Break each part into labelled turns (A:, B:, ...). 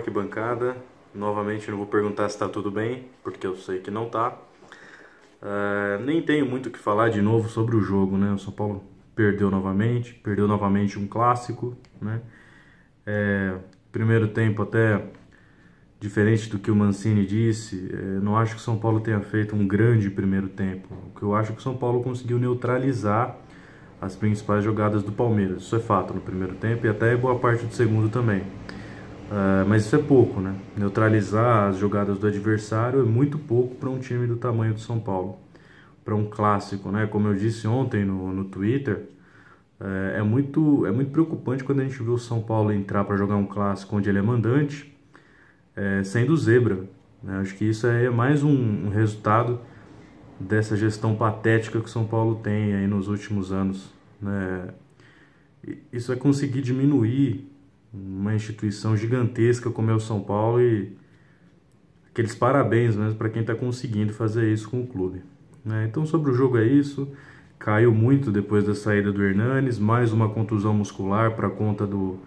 A: arquibancada. Novamente não vou perguntar se está tudo bem, porque eu sei que não está. Nem tenho muito o que falar de novo sobre o jogo, né? O São Paulo perdeu novamente um clássico, né? Primeiro tempo até diferente do que o Mancini disse, não acho que o São Paulo tenha feito um grande primeiro tempo. O que eu acho é que o São Paulo conseguiu neutralizar as principais jogadas do Palmeiras. Isso é fato no primeiro tempo e até boa parte do segundo também. Mas isso é pouco, né? Neutralizar as jogadas do adversário é muito pouco para um time do tamanho do São Paulo. Para um clássico, né? Como eu disse ontem no Twitter, é muito preocupante quando a gente vê o São Paulo entrar para jogar um clássico onde ele é mandante, sendo zebra, né? Acho que isso é mais um resultado dessa gestão patética que o São Paulo tem aí nos últimos anos, né? Isso é conseguir diminuir uma instituição gigantesca como é o São Paulo, e aqueles parabéns mesmo para quem está conseguindo fazer isso com o clube, né? Então sobre o jogo é isso. Caiu muito depois da saída do Hernanes, mais uma contusão muscular para conta do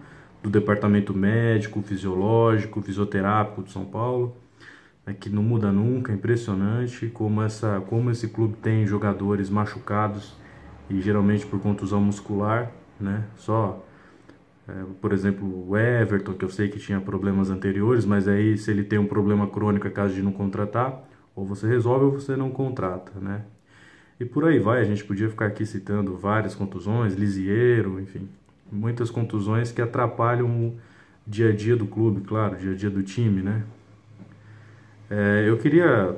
A: departamento médico, fisiológico, fisioterápico do São Paulo, que não muda nunca. É impressionante como esse clube tem jogadores machucados e geralmente por contusão muscular, né? Por exemplo, o Everton, que eu sei que tinha problemas anteriores, mas aí se ele tem um problema crônico é caso de não contratar, ou você resolve ou você não contrata, né? E por aí vai, a gente podia ficar aqui citando várias contusões, Lisieiro, enfim, muitas contusões que atrapalham o dia a dia do clube, claro, o dia a dia do time, né? Eu queria,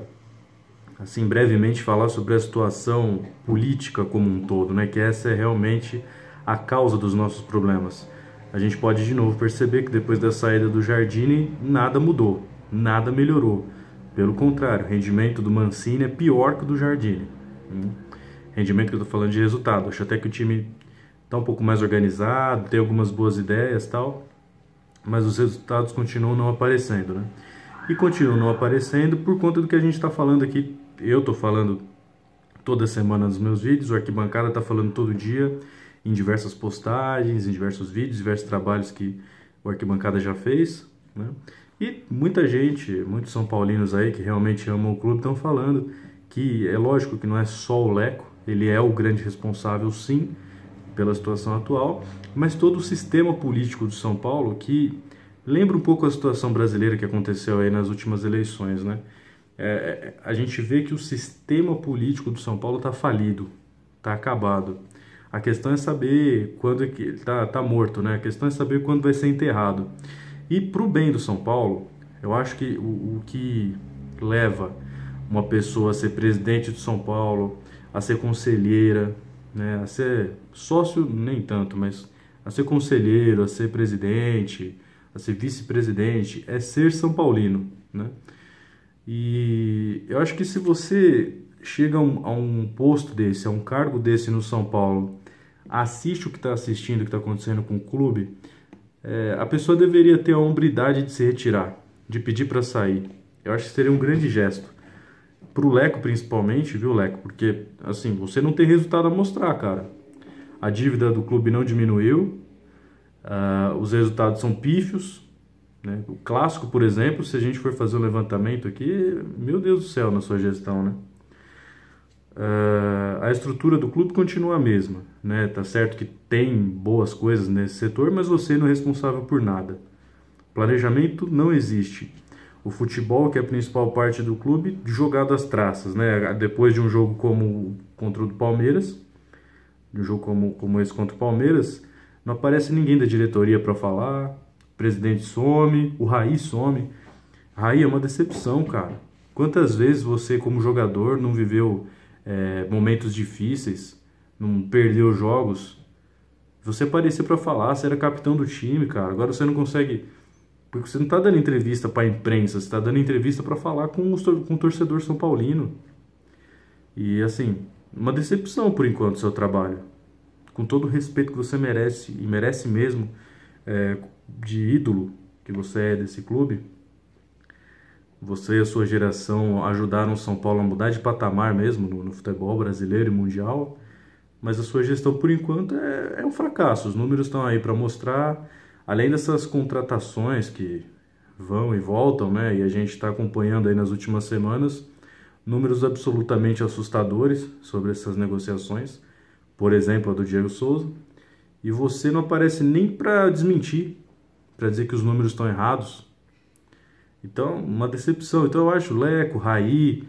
A: assim, brevemente falar sobre a situação política como um todo, né? Que essa é realmente a causa dos nossos problemas. A gente pode de novo perceber que depois da saída do Jardine, nada mudou, nada melhorou. Pelo contrário, o rendimento do Mancini é pior que o do Jardine. Rendimento que eu estou falando de resultado. Acho até que o time está um pouco mais organizado, tem algumas boas ideias e tal, mas os resultados continuam não aparecendo, né? E continuam não aparecendo por conta do que a gente está falando aqui. Eu estou falando toda semana nos meus vídeos, o Arquibancada está falando todo dia, em diversas postagens, em diversos vídeos, diversos trabalhos que o Arquibancada já fez, né? E muita gente, muitos são paulinos aí que realmente amam o clube, estão falando que é lógico que não é só o Leco, ele é o grande responsável sim pela situação atual, mas todo o sistema político do São Paulo, que lembra um pouco a situação brasileira que aconteceu aí nas últimas eleições, né? A gente vê que o sistema político do São Paulo está falido, está acabado. A questão é saber quando é que ele tá morto, né? A questão é saber quando vai ser enterrado. E para o bem do São Paulo, eu acho que o que leva uma pessoa a ser presidente do São Paulo, a ser conselheira, né? A ser sócio nem tanto, mas a ser conselheiro, a ser presidente, a ser vice-presidente, é ser São Paulino, né? E eu acho que se você chega a um posto desse, a um cargo desse no São Paulo, assiste o que está assistindo, o que está acontecendo com o clube, a pessoa deveria ter a hombridade de se retirar, de pedir para sair. Eu acho que seria um grande gesto. Pro Leco principalmente, viu, Leco? Porque, assim, você não tem resultado a mostrar, cara. A dívida do clube não diminuiu, os resultados são pífios, né? O clássico, por exemplo, se a gente for fazer um levantamento aqui, meu Deus do céu, na sua gestão, né? A estrutura do clube continua a mesma, né? Tá certo que tem boas coisas nesse setor, mas você não é responsável por nada. Planejamento não existe. O futebol, que é a principal parte do clube, jogado às traças, né? Depois de um jogo como contra o Palmeiras, de um jogo como esse contra o Palmeiras, não aparece ninguém da diretoria para falar, o presidente some, o Raí some. Raí é uma decepção, cara. Quantas vezes você, como jogador, não viveu momentos difíceis, não perdeu jogos? Você aparecia para falar, você era capitão do time, cara. Agora você não consegue, porque você não tá dando entrevista para a imprensa, você tá dando entrevista para falar com o torcedor são paulino. E assim, uma decepção por enquanto o seu trabalho. Com todo o respeito que você merece, e merece mesmo, de ídolo que você é desse clube, você e a sua geração ajudaram o São Paulo a mudar de patamar mesmo no futebol brasileiro e mundial, mas a sua gestão, por enquanto, é um fracasso. Os números estão aí para mostrar, além dessas contratações que vão e voltam, né? E a gente está acompanhando aí nas últimas semanas números absolutamente assustadores sobre essas negociações, por exemplo, a do Diego Souza, e você não aparece nem para desmentir, para dizer que os números estão errados. Então, uma decepção. Então eu acho Leco, Raí,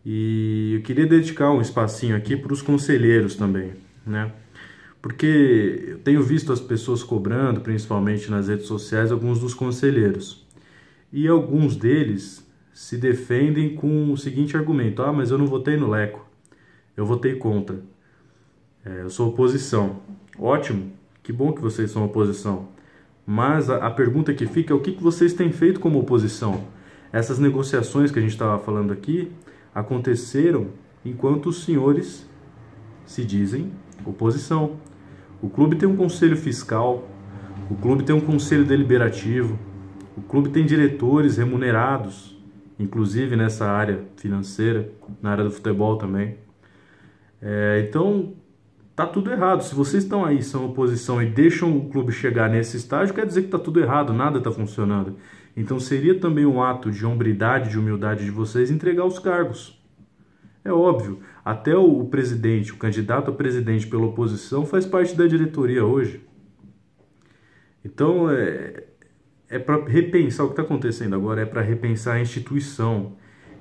A: e eu queria dedicar um espacinho aqui para os conselheiros também, né? Porque eu tenho visto as pessoas cobrando, principalmente nas redes sociais, alguns dos conselheiros. E alguns deles se defendem com o seguinte argumento: ah, mas eu não votei no Leco, eu votei contra. Eu sou oposição. Ótimo, que bom que vocês são oposição. Mas a pergunta que fica é o que vocês têm feito como oposição? Essas negociações que a gente estava falando aqui aconteceram enquanto os senhores se dizem oposição. O clube tem um conselho fiscal, o clube tem um conselho deliberativo, o clube tem diretores remunerados, inclusive nessa área financeira, na área do futebol também. Então, tá tudo errado. Se vocês estão aí, são oposição e deixam o clube chegar nesse estágio, quer dizer que tá tudo errado, nada tá funcionando. Então seria também um ato de hombridade, de humildade de vocês entregar os cargos. É óbvio, até o presidente, o candidato a presidente pela oposição faz parte da diretoria hoje. Então é para repensar o que está acontecendo agora, é para repensar a instituição.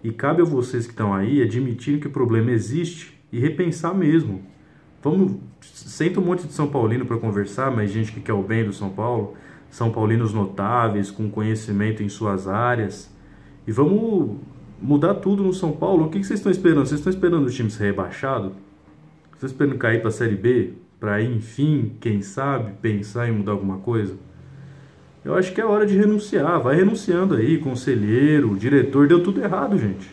A: E cabe a vocês que estão aí admitirem que o problema existe e repensar mesmo. Senta um monte de São Paulino para conversar, mas gente que quer o bem do São Paulo, São Paulinos notáveis, com conhecimento em suas áreas, e vamos mudar tudo no São Paulo. O que vocês estão esperando? Vocês estão esperando o time ser rebaixado? Vocês estão esperando cair para a Série B? Para aí, enfim, quem sabe, pensar em mudar alguma coisa? Eu acho que é hora de renunciar. Vai renunciando aí, conselheiro, diretor. Deu tudo errado, gente.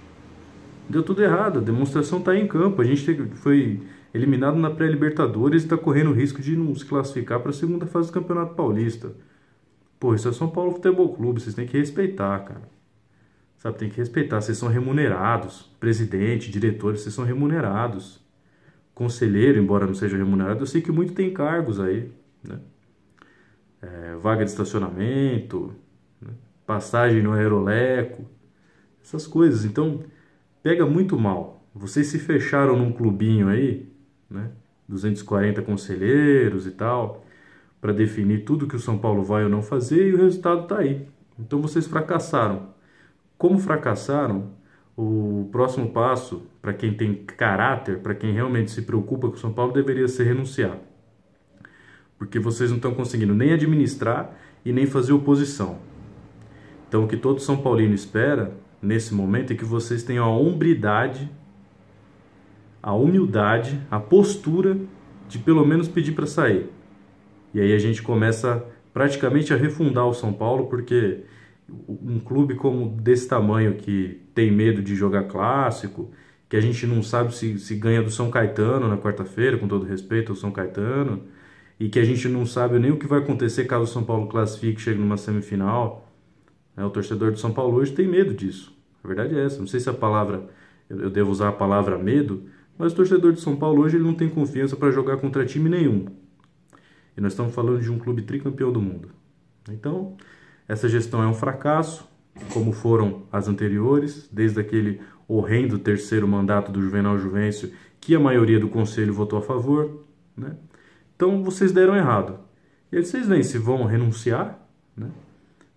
A: Deu tudo errado. A demonstração está em campo. A gente foi eliminado na pré-Libertadores e está correndo o risco de não se classificar para a segunda fase do Campeonato Paulista. Pô, isso é São Paulo Futebol Clube. Vocês têm que respeitar, cara. Sabe, tem que respeitar. Vocês são remunerados. Presidente, diretores, vocês são remunerados. Conselheiro, embora não seja remunerado, eu sei que muito tem cargos aí, né? Vaga de estacionamento, né? Passagem no Aeroleco, essas coisas. Então, pega muito mal. Vocês se fecharam num clubinho aí, né? 240 conselheiros e tal, para definir tudo que o São Paulo vai ou não fazer, e o resultado tá aí. Então vocês fracassaram. Como fracassaram, o próximo passo, para quem tem caráter, para quem realmente se preocupa com o São Paulo, deveria ser renunciar. Porque vocês não estão conseguindo nem administrar e nem fazer oposição. Então o que todo São Paulino espera, nesse momento, é que vocês tenham a hombridade, a humildade, a postura de pelo menos pedir para sair. E aí a gente começa praticamente a refundar o São Paulo, porque um clube como desse tamanho, que tem medo de jogar clássico, que a gente não sabe se ganha do São Caetano na quarta-feira, com todo respeito ao São Caetano, e que a gente não sabe nem o que vai acontecer caso o São Paulo classifique e chegue numa semifinal. O torcedor do São Paulo hoje tem medo disso. A verdade é essa. Não sei se a palavra, eu devo usar a palavra medo, mas o torcedor de São Paulo hoje ele não tem confiança para jogar contra time nenhum. E nós estamos falando de um clube tricampeão do mundo. Então, essa gestão é um fracasso, como foram as anteriores, desde aquele horrendo terceiro mandato do Juvenal Juvencio, que a maioria do conselho votou a favor, né? Então vocês deram errado. E aí vocês veem se vão renunciar, né?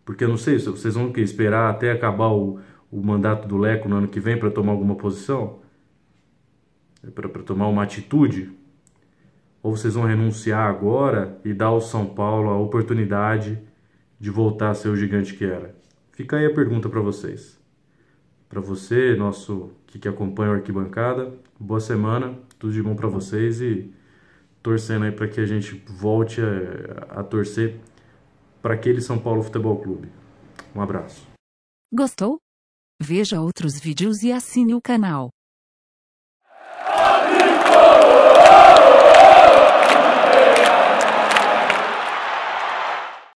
A: Porque eu não sei, vocês vão esperar até acabar o mandato do Leco no ano que vem para tomar alguma posição? Para tomar uma atitude? Ou vocês vão renunciar agora e dar ao São Paulo a oportunidade de voltar a ser o gigante que era? Fica aí a pergunta para vocês. Para você, nosso que acompanha a Arquibancada, boa semana, tudo de bom para vocês e torcendo aí para que a gente volte a torcer para aquele São Paulo Futebol Clube. Um abraço.
B: Gostou? Veja outros vídeos e assine o canal.